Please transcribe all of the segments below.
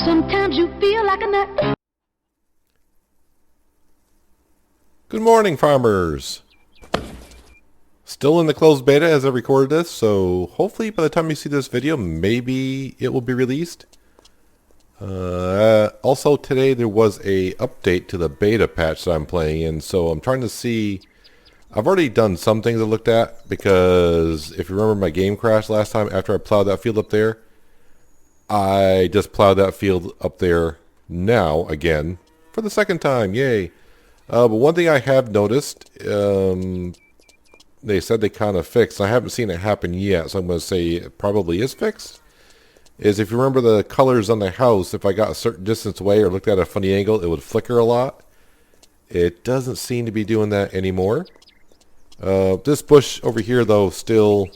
Sometimes you feel like a nut. Good morning, farmers. Still in the closed beta as I recorded this, so hopefully by the time you see this video, maybe it will be released. Also today there was a update to the beta patch that I'm playing in, so I'm trying to see. I've already done some things I looked at, because if you remember my game crashed last time after I plowed that field up there. I just plowed that field up there now again for the second time, yay. But one thing I have noticed, they said they kind of fixed. I haven't seen it happen yet, so I'm going to say it probably is fixed. Is if you remember the colors on the house, if I got a certain distance away or looked at a funny angle, it would flicker a lot. It doesn't seem to be doing that anymore. This bush over here, though, still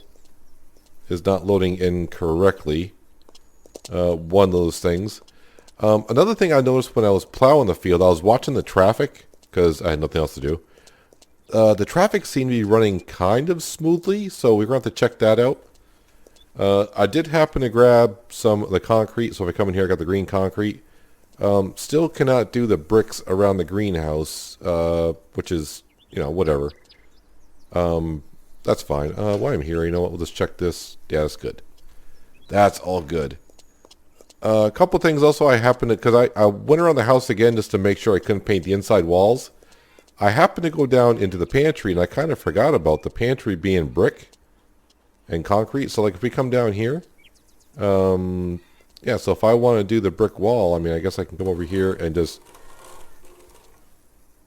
is not loading in correctly. One of those things. Another thing I noticed when I was plowing the field, I was watching the traffic, because I had nothing else to do. The traffic seemed to be running kind of smoothly, so we're going to have to check that out. I did happen to grab some of the concrete, so if I come in here I got the green concrete. Still cannot do the bricks around the greenhouse, which is, you know, whatever. That's fine. While I'm here, you know what, we'll just check this. Yeah, that's good. That's all good. A couple things also I happened to, because I went around the house again just to make sure I couldn't paint the inside walls. I happened to go down into the pantry, and I kind of forgot about the pantry being brick and concrete. So like if we come down here, yeah, so if I want to do the brick wall, I mean, I guess I can come over here and just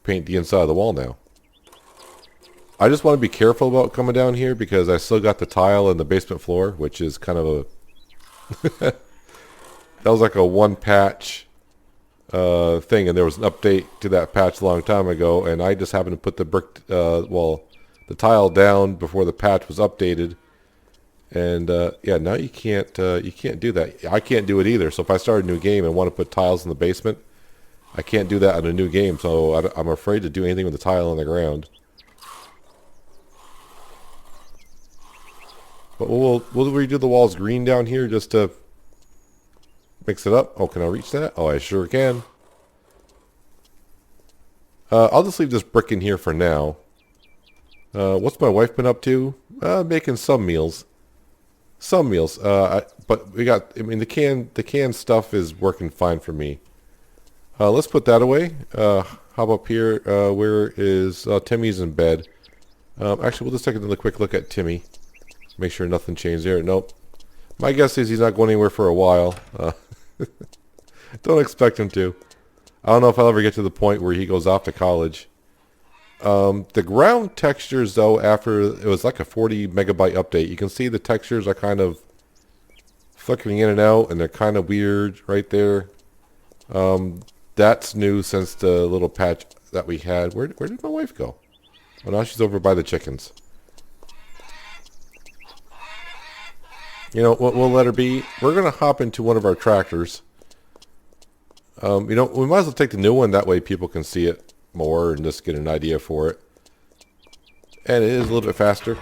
paint the inside of the wall now. I just want to be careful about coming down here because I still got the tile in the basement floor, which is kind of a... That was like a one patch thing, and there was an update to that patch a long time ago, and I just happened to put the brick, the tile down before the patch was updated, and yeah, now you can't do that. I can't do it either. So if I start a new game and want to put tiles in the basement, I can't do that in a new game. So I'm afraid to do anything with the tile on the ground. But we'll redo the walls green down here just to mix it up. Oh, can I reach that? Oh, I sure can. I'll just leave this brick in here for now. What's my wife been up to? Making some meals. Some meals. But we got, I mean, the canned stuff is working fine for me. Let's put that away. How about here? Where is Timmy's in bed? Actually, we'll just take another quick look at Timmy. Make sure nothing changed there. Nope. My guess is he's not going anywhere for a while. Don't expect him to. I don't know if I'll ever get to the point where he goes off to college. The ground textures, though, after it was like a 40 megabyte update, you can see the textures are kind of flickering in and out, and they're kind of weird right there. That's new since the little patch that we had. Where did my wife go? Oh, now she's over by the chickens. You know, we'll let her be. We're going to hop into one of our tractors. You know, we might as well take the new one. That way people can see it more and just get an idea for it. And it is a little bit faster.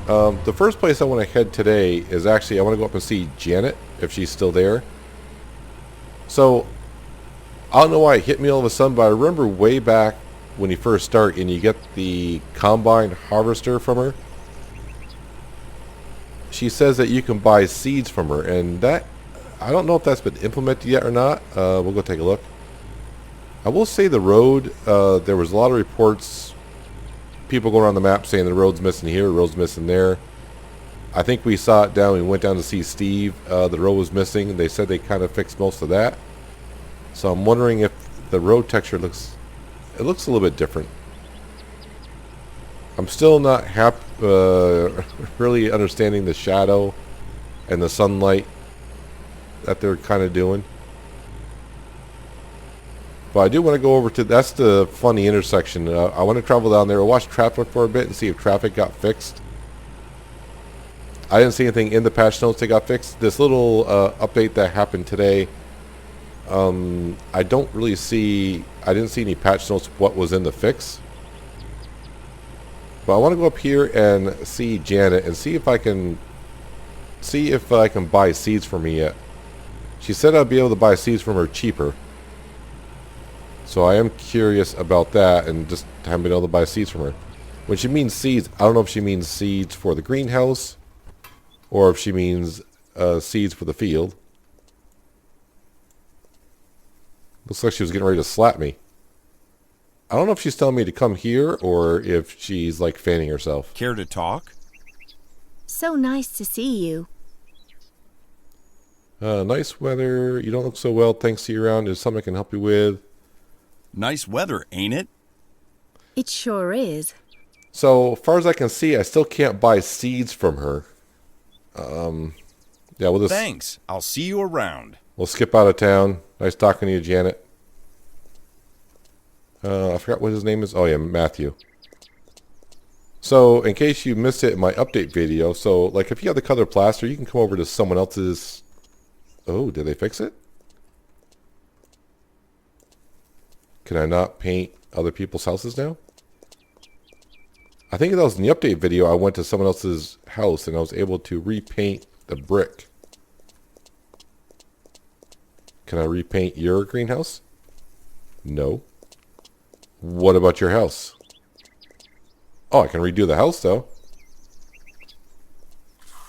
The first place I want to head today is actually, I want to go up and see Janet, if she's still there. So, I don't know why it hit me all of a sudden, but I remember way back when you first start and you get the combine harvester from her. She says that you can buy seeds from her, and that, I don't know if that's been implemented yet or not. We'll go take a look. I will say the road, there was a lot of reports, people going around the map saying the road's missing here, the road's missing there. I think we saw it down, we went down to see Steve, the road was missing, and they said they kind of fixed most of that. So I'm wondering if the road texture looks a little bit different. I'm still not really understanding the shadow and the sunlight that they're kind of doing. But I do want to go over to, that's the funny intersection. I want to travel down there, watch traffic for a bit and see if traffic got fixed. I didn't see anything in the patch notes that got fixed. This little update that happened today, I don't really see, I didn't see any patch notes what was in the fix. But I want to go up here and see Janet and see if I can buy seeds for me yet. She said I'd be able to buy seeds from her cheaper. So I am curious about that and just haven't been able to buy seeds from her. When she means seeds, I don't know if she means seeds for the greenhouse or if she means seeds for the field. Looks like she was getting ready to slap me. I don't know if she's telling me to come here or if she's like fanning herself. Care to talk? So nice to see you. Nice weather. You don't look so well. Thanks to you around. Is something I can help you with? Nice weather, ain't it? It sure is. So, far as I can see, I still can't buy seeds from her. Yeah, we'll just... Thanks. I'll see you around. We'll skip out of town. Nice talking to you, Janet. I forgot what his name is. Oh, yeah, Matthew. So, in case you missed it in my update video, so, like, if you have the color plaster, you can come over to someone else's... Oh, did they fix it? Can I not paint other people's houses now? I think that was in the update video. I went to someone else's house and I was able to repaint the brick. Can I repaint your greenhouse? No. What about your house? Oh, I can redo the house though.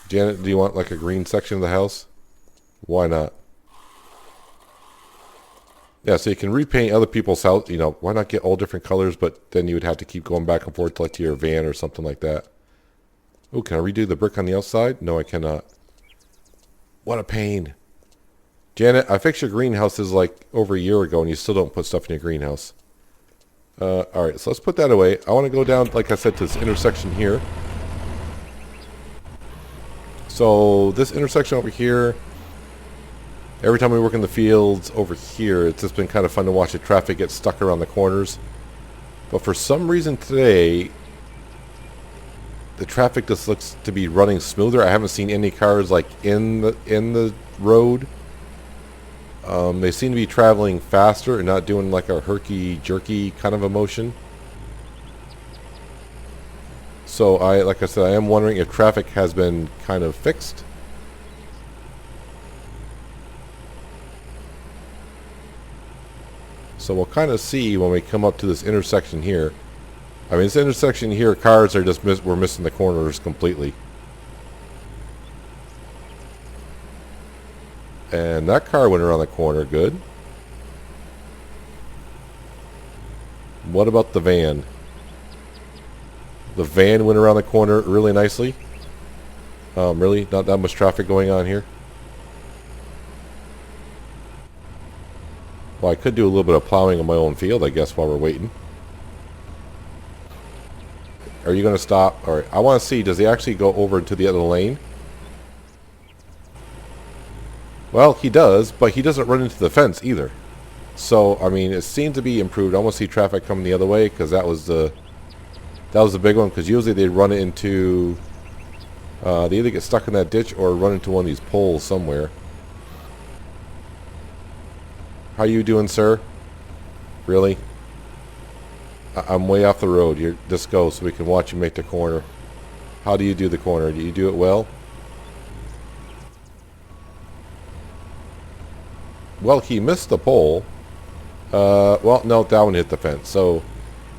Janet, do you want like a green section of the house? Why not? Yeah, so you can repaint other people's house. You know, why not get all different colors, but then you would have to keep going back and forth to like to your van or something like that. Oh, can I redo the brick on the outside? No, I cannot. What a pain. Janet, I fixed your greenhouses like over a year ago and you still don't put stuff in your greenhouse. Alright, so let's put that away. I want to go down, like I said, to this intersection here. So, this intersection over here... Every time we work in the fields over here, it's just been kind of fun to watch the traffic get stuck around the corners. But for some reason today, the traffic just looks to be running smoother. I haven't seen any cars like in the road. They seem to be traveling faster and not doing like a herky-jerky kind of a motion. So like I said, I am wondering if traffic has been kind of fixed. So we'll kind of see when we come up to this intersection here. I mean, this intersection here, cars are just we're missing the corners completely. And that car went around the corner good. What about the van? The van went around the corner really nicely. Really? Not that much traffic going on here? Well, I could do a little bit of plowing on my own field, I guess, while we're waiting. Are you going to stop? Alright, I want to see, does he actually go over to the other lane? Well, he does, but he doesn't run into the fence either. So, I mean, it seems to be improved. I want to see traffic coming the other way, because that was the big one, because usually they run into... they either get stuck in that ditch or run into one of these poles somewhere. How you doing, sir? Really? I'm way off the road. Here, just go so we can watch you make the corner. How do you do the corner? Do you do it well? Well, he missed the pole. Well, no, that one hit the fence. So,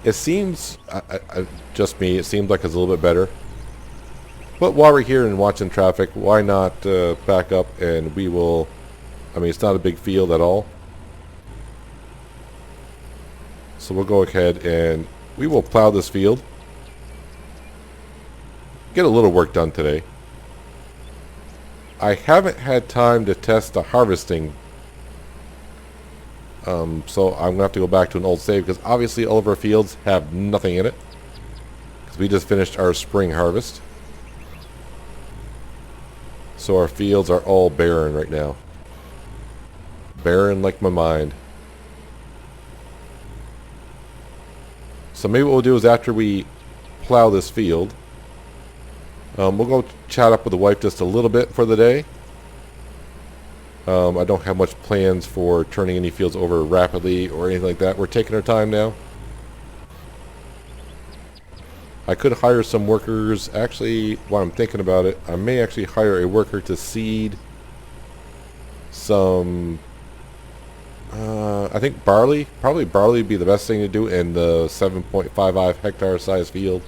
it seems, just me, it seems like it's a little bit better. But while we're here and watching traffic, why not back up and we will... I mean, it's not a big field at all. So we'll go ahead and we will plow this field. Get a little work done today. I haven't had time to test the harvesting. So I'm going to have to go back to an old save because obviously all of our fields have nothing in it. Because we just finished our spring harvest. So our fields are all barren right now. Barren like my mind. So maybe what we'll do is after we plow this field, we'll go chat up with the wife just a little bit for the day. I don't have much plans for turning any fields over rapidly or anything like that. We're taking our time now. I could hire some workers. Actually, while I'm thinking about it, I may actually hire a worker to seed some, I think barley. Probably barley would be the best thing to do in the 7.55 hectare size field.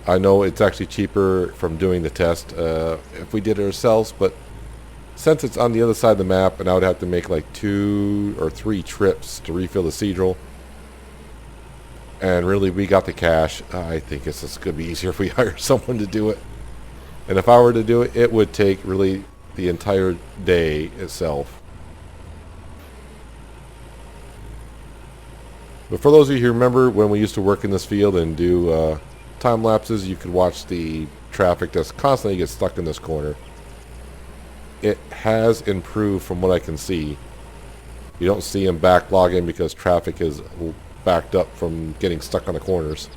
I know it's actually cheaper from doing the test if we did it ourselves, but since it's on the other side of the map and I would have to make like 2 or 3 trips to refill the seedrill, and really we got the cash, I think it's just going to be easier if we hire someone to do it. And if I were to do it, it would take really the entire day itself. But for those of you who remember when we used to work in this field and do time lapses, you could watch the traffic that's constantly gets stuck in this corner. It has improved from what I can see. You don't see them backlogging because traffic is backed up from getting stuck on the corners.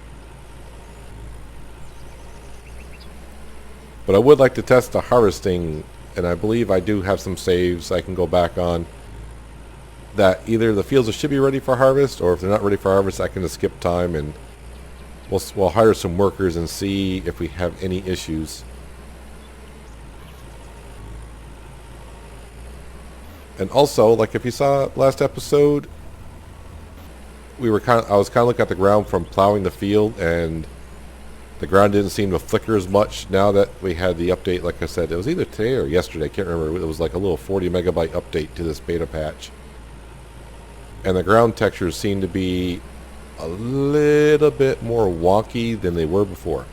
But I would like to test the harvesting, and I believe I do have some saves I can go back on. That either the fields should be ready for harvest, or if they're not ready for harvest, I can just skip time and we'll hire some workers and see if we have any issues. And also, like if you saw last episode, I was kind of looking at the ground from plowing the field, and the ground didn't seem to flicker as much now that we had the update. Like I said, it was either today or yesterday, I can't remember. It was like a little 40 megabyte update to this beta patch. And the ground textures seem to be a little bit more wonky than they were before.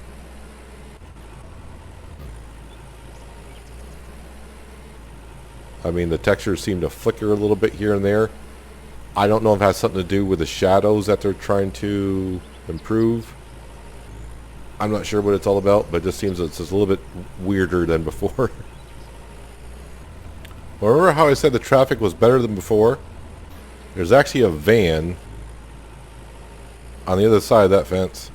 I mean, the textures seem to flicker a little bit here and there. I don't know if it has something to do with the shadows that they're trying to improve. I'm not sure what it's all about, but it just seems it's just a little bit weirder than before. Remember how I said the traffic was better than before? There's actually a van on the other side of that fence.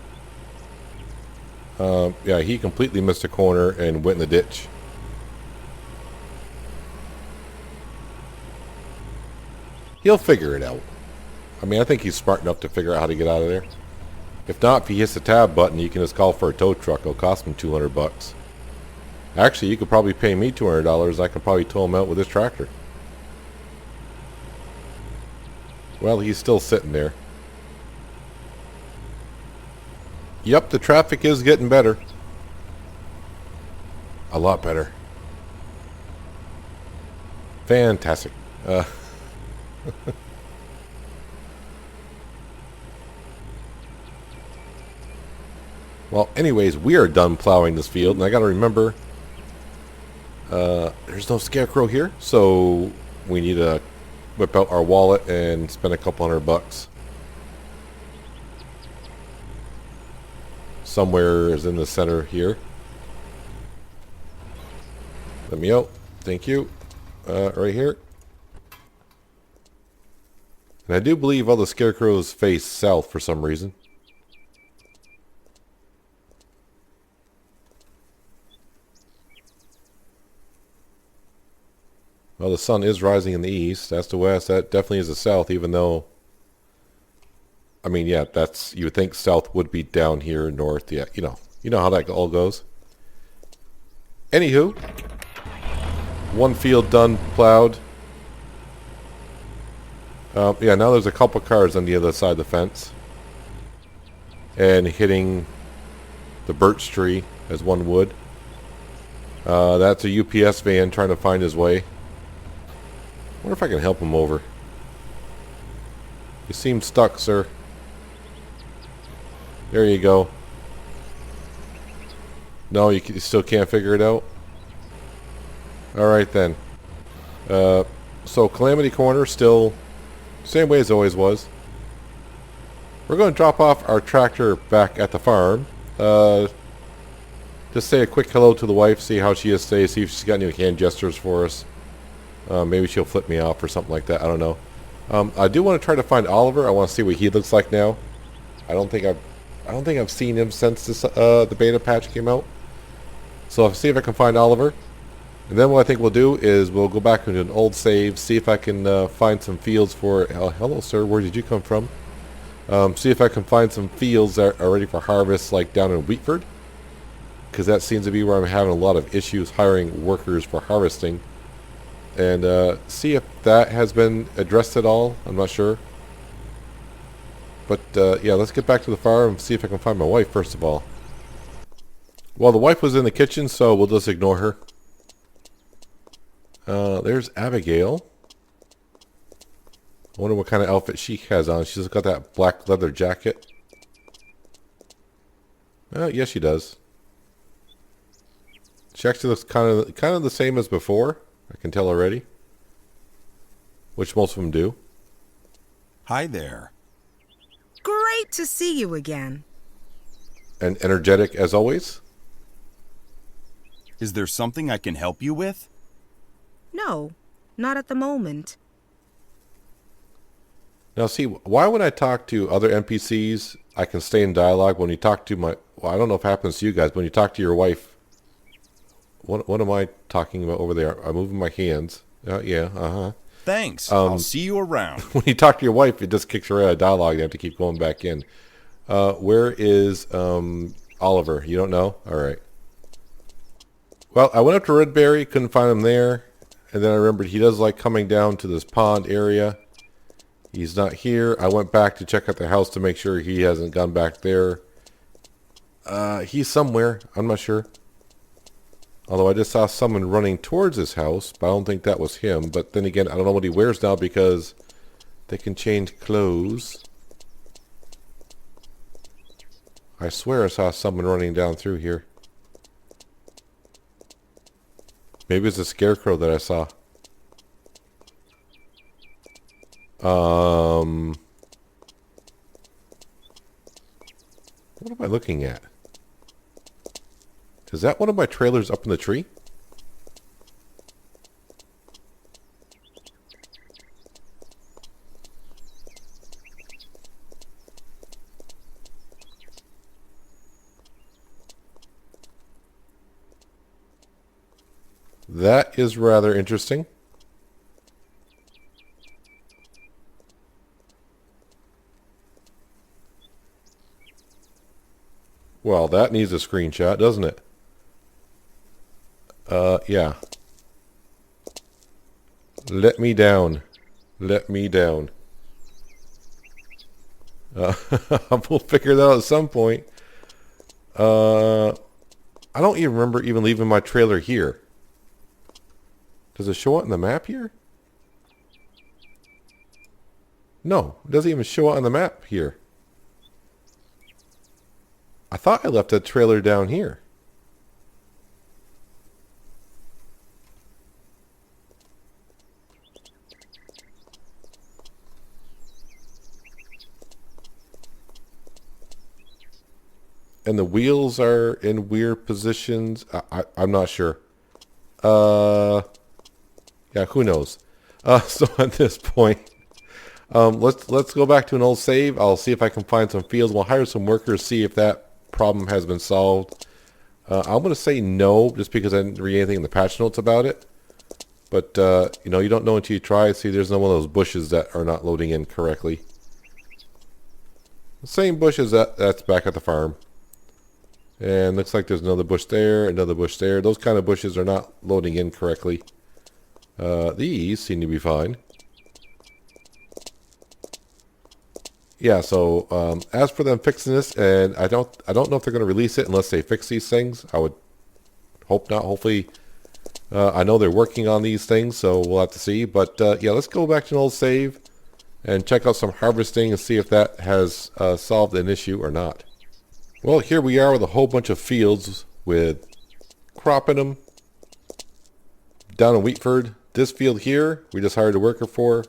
Yeah, he completely missed a corner and went in the ditch. He'll figure it out. I mean, I think he's smart enough to figure out how to get out of there. If not, if he hits the tab button, you can just call for a tow truck. It'll cost him $200. Actually, you could probably pay me $200. I could probably tow him out with this tractor. Well, he's still sitting there. Yep, the traffic is getting better. A lot better. Fantastic. Well, anyways, we are done plowing this field, and I gotta remember, there's no scarecrow here, so we need to whip out our wallet and spend a couple $100. Somewhere is in the center here. Let me out. Thank you. Right here. And I do believe all the scarecrows face south for some reason. Well, the sun is rising in the east. That's the west. That definitely is the south, even though... I mean, yeah, that's... You would think south would be down here, north. Yeah, you know how that all goes. Anywho. One field done, plowed. Yeah, now there's a couple cars on the other side of the fence. And hitting the birch tree, as one would. That's a UPS van trying to find his way. I wonder if I can help him over. You seem stuck, sir. There you go. No, you still can't figure it out? Alright then. So Calamity Corner still same way as it always was. We're going to drop off our tractor back at the farm. Just say a quick hello to the wife, see how she is today, see if she's got any hand gestures for us. Maybe she'll flip me off or something like that. I don't know. I do want to try to find Oliver. I want to see what he looks like now. I don't think I've seen him since this, the beta patch came out. So I'll see if I can find Oliver. And then what I think we'll do is we'll go back into an old save, see if I can find some fields for... hello, sir. Where did you come from? See if I can find some fields that are ready for harvest, like down in Wheatford. Because that seems to be where I'm having a lot of issues hiring workers for harvesting. and see if that has been addressed at all. I'm not sure. But yeah, let's get back to the farm and see if I can find my wife first of all. Well, the wife was in the kitchen, so we'll just ignore her. There's Abigail. I wonder what kind of outfit she has on. She's got that black leather jacket. Yes, she does. She actually looks kind of the same as before. I can tell already. Which most of them do. Hi there. Great to see you again. And energetic as always. Is there something I can help you with? No, not at the moment. Now see, why when I talk to other NPCs, I can stay in dialogue. When you talk to my... Well, I don't know if it happens to you guys, but when you talk to your wife... What am I talking about over there? I'm moving my hands. Yeah, uh-huh. Thanks. I'll see you around. When you talk to your wife, it just kicks her out of dialogue. You have to keep going back in. Where is Oliver? You don't know? All right. Well, I went up to Redberry, couldn't find him there. And then I remembered he does like coming down to this pond area. He's not here. I went back to check out the house to make sure he hasn't gone back there. He's somewhere. I'm not sure. Although I just saw someone running towards his house, but I don't think that was him. But then again, I don't know what he wears now because they can change clothes. I swear I saw someone running down through here. Maybe it's a scarecrow that I saw. What am I looking at? Is that one of my trailers up in the tree? That is rather interesting. Well, that needs a screenshot, doesn't it? Yeah. Let me down. Let me down. We'll figure that out at some point. I don't even remember even leaving my trailer here. Does it show it on the map here? No, it doesn't even show it on the map here. I thought I left that trailer down here. And the wheels are in weird positions. I'm not sure. Yeah, who knows? So at this point, let's go back to an old save. I'll see if I can find some fields. We'll hire some workers, see if that problem has been solved. I'm going to say no, just because I didn't read anything in the patch notes about it. But, you know, you don't know until you try. See, there's no one of those bushes that are not loading in correctly. The same bushes that's back at the farm. And looks like there's another bush there, another bush there. Those kind of bushes are not loading in correctly. These seem to be fine. Yeah, so as for them fixing this, and I don't know if they're going to release it unless they fix these things. I would hope not. Hopefully, I know they're working on these things, so we'll have to see. But yeah, let's go back to an old save and check out some harvesting and see if that has solved an issue or not. Well, here we are with a whole bunch of fields with crop in them. Down in Wheatford, this field here, we just hired a worker for.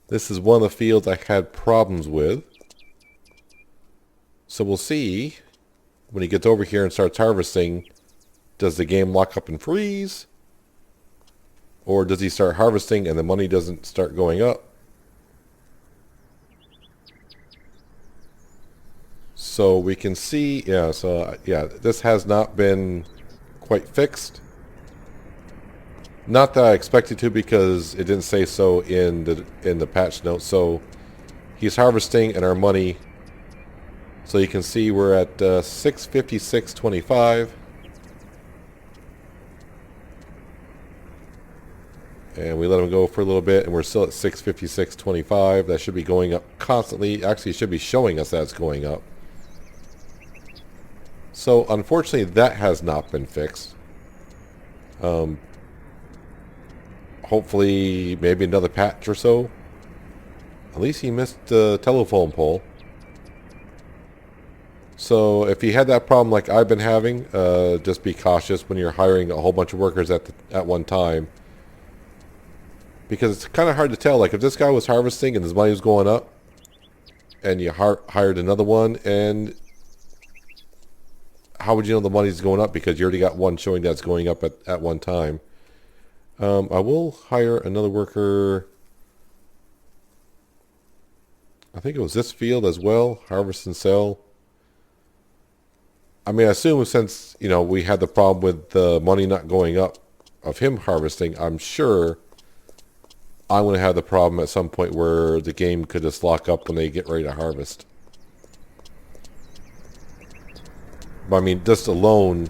This is one of the fields I had problems with. So we'll see when he gets over here and starts harvesting, does the game lock up and freeze? Or does he start harvesting and the money doesn't start going up? So we can see, yeah, so yeah, this has not been quite fixed. Not that I expected to, because it didn't say so in the patch notes. So he's harvesting and our money. So you can see we're at 656.25. And we let them go for a little bit, and we're still at 656.25. That should be going up constantly. Actually, it should be showing us that it's going up. So, unfortunately, that has not been fixed. Hopefully, maybe another patch or so. At least he missed the telephone pole. So, if you had that problem like I've been having, just be cautious when you're hiring a whole bunch of workers at one time. Because it's kind of hard to tell. Like, if this guy was harvesting and his money was going up, and you hired another one, and how would you know the money's going up? Because you already got one showing that's going up at one time. I will hire another worker. I think it was this field as well. Harvest and sell. I mean, I assume since, you know, we had the problem with the money not going up of him harvesting, I'm sure I'm going to have the problem at some point where the game could just lock up when they get ready to harvest. But I mean, just alone,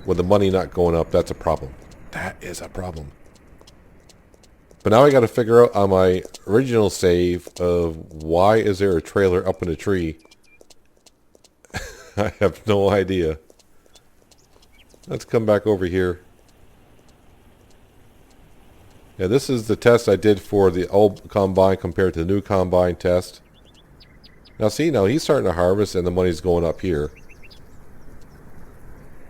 with the money not going up, that's a problem. That is a problem. But now I got to figure out on my original save of why is there a trailer up in a tree. I have no idea. Let's come back over here. Yeah, this is the test I did for the old combine compared to the new combine test. Now see, now he's starting to harvest and the money's going up here.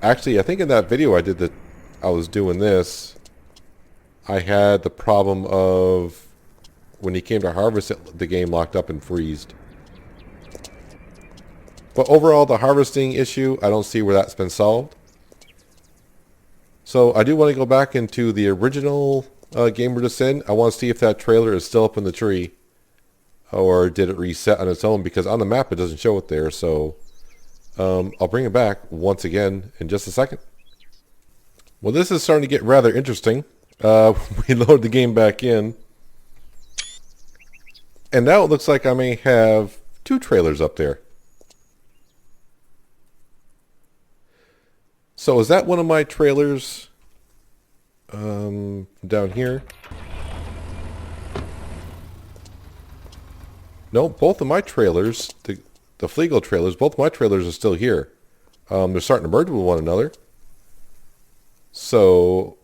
Actually, I think in that video I was doing this, I had the problem of when he came to harvest it, the game locked up and freezed. But overall, the harvesting issue, I don't see where that's been solved. So I do want to go back into the original game we're just in. I want to see if that trailer is still up in the tree, or did it reset on its own, because on the map it doesn't show it there. So I'll bring it back once again in just a second. Well, this is starting to get rather interesting. We load the game back in, and now it looks like I may have two trailers up there. So is that one of my trailers down here? No, both of my trailers, the Fleagle trailers, both of my trailers are still here. They're starting to merge with one another. So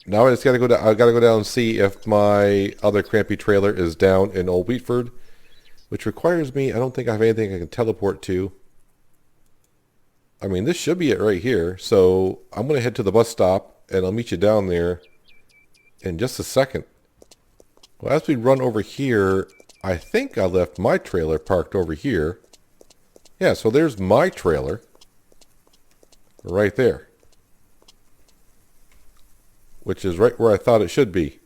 now I just gotta go down. I gotta go down and see if my other crampy trailer is down in Old Wheatford, which requires me. I don't think I have anything I can teleport to. I mean, this should be it right here. So I'm gonna head to the bus stop, and I'll meet you down there in just a second. Well, as we run over here, I think I left my trailer parked over here. Yeah, so there's my trailer right there, which is right where I thought it should be.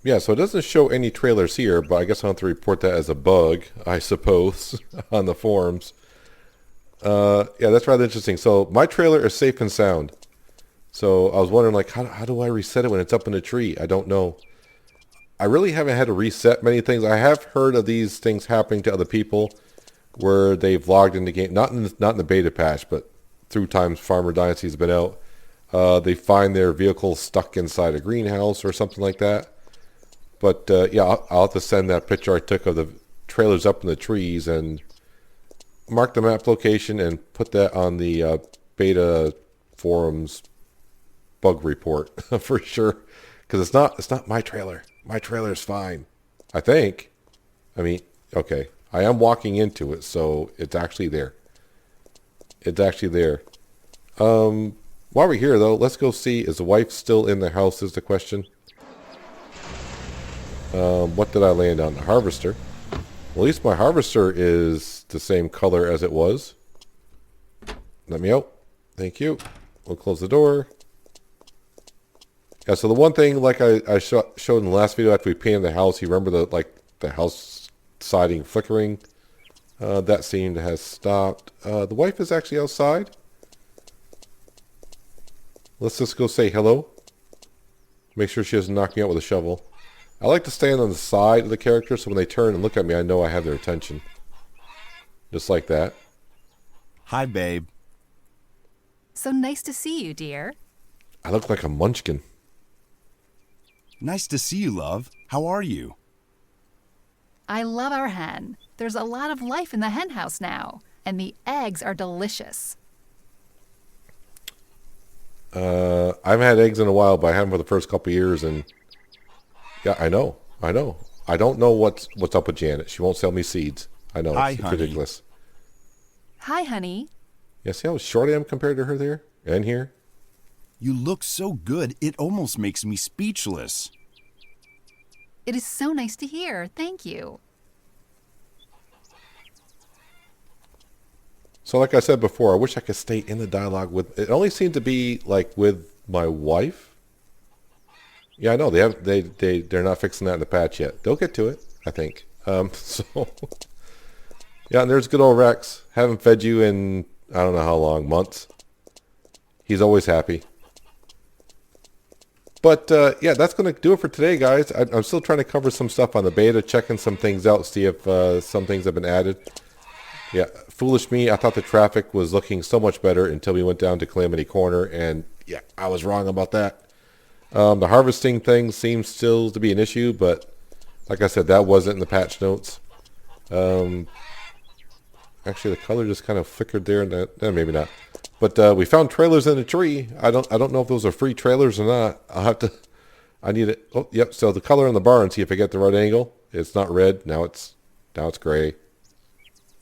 Yeah, so it doesn't show any trailers here, but I guess I'll have to report that as a bug, I suppose, on the forums. Yeah, that's rather interesting. So my trailer is safe and sound. So I was wondering, like, how do I reset it when it's up in a tree? I don't know. I really haven't had to reset many things. I have heard of these things happening to other people where they've logged in the game, not in the beta patch, but through times Farmer Dynasty has been out. They find their vehicle stuck inside a greenhouse or something like that. But yeah, I'll have to send that picture I took of the trailers up in the trees and mark the map location and put that on the beta forums bug report for sure. Because it's not my trailer. My trailer is fine, I think. I mean, okay, I am walking into it, so it's actually there. It's actually there. While we're here, though, let's go see, is the wife still in the house is the question. What did I land on? The harvester. Well, at least my harvester is the same color as it was. Let me out. Thank you. We'll close the door. Yeah, so the one thing, like I showed in the last video after we painted the house, you remember the house siding flickering? That seemed to have stopped. The wife is actually outside. Let's just go say hello. Make sure she doesn't knock me out with a shovel. I like to stand on the side of the character so when they turn and look at me, I know I have their attention. Just like that. Hi, babe. So nice to see you, dear. I look like a munchkin. Nice to see you, love. How are you? I love our hen. There's a lot of life in the hen house now, and the eggs are delicious. I haven't had eggs in a while, but I had them for the first couple of years, and yeah, I know. I don't know what's up with Janet. She won't sell me seeds. I know. Hi, it's honey. ridiculous. Hi, honey. Yeah, see how short I am compared to her there and here? You look so good, it almost makes me speechless. It is so nice to hear. Thank you. So like I said before, I wish I could stay in the dialogue with, it only seemed to be like with my wife. Yeah, I know they're not fixing that in the patch yet. They'll get to it, I think. So yeah, and there's good old Rex. Haven't fed you in I don't know how long, months. He's always happy. But yeah, that's going to do it for today, guys. I'm still trying to cover some stuff on the beta, checking some things out, see if some things have been added. Yeah, foolish me. I thought the traffic was looking so much better until we went down to Calamity Corner, and yeah, I was wrong about that. The harvesting thing seems still to be an issue, but like I said, that wasn't in the patch notes. Actually, the color just kind of flickered there, and maybe not. But we found trailers in a tree. I don't know if those are free trailers or not. I'll have to. I need it. Oh, yep. So the color on the bar, and see if I get the right angle. It's not red. Now it's gray.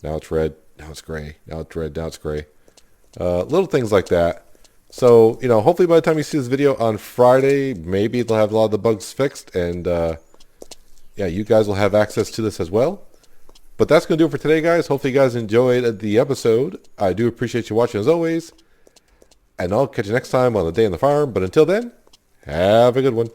Now it's red. Now it's gray. Now it's red. Now it's gray. Little things like that. So, hopefully by the time you see this video on Friday, maybe they'll have a lot of the bugs fixed. And, yeah, you guys will have access to this as well. But that's going to do it for today, guys. Hopefully you guys enjoyed the episode. I do appreciate you watching as always. And I'll catch you next time on The Day on the Farm. But until then, have a good one.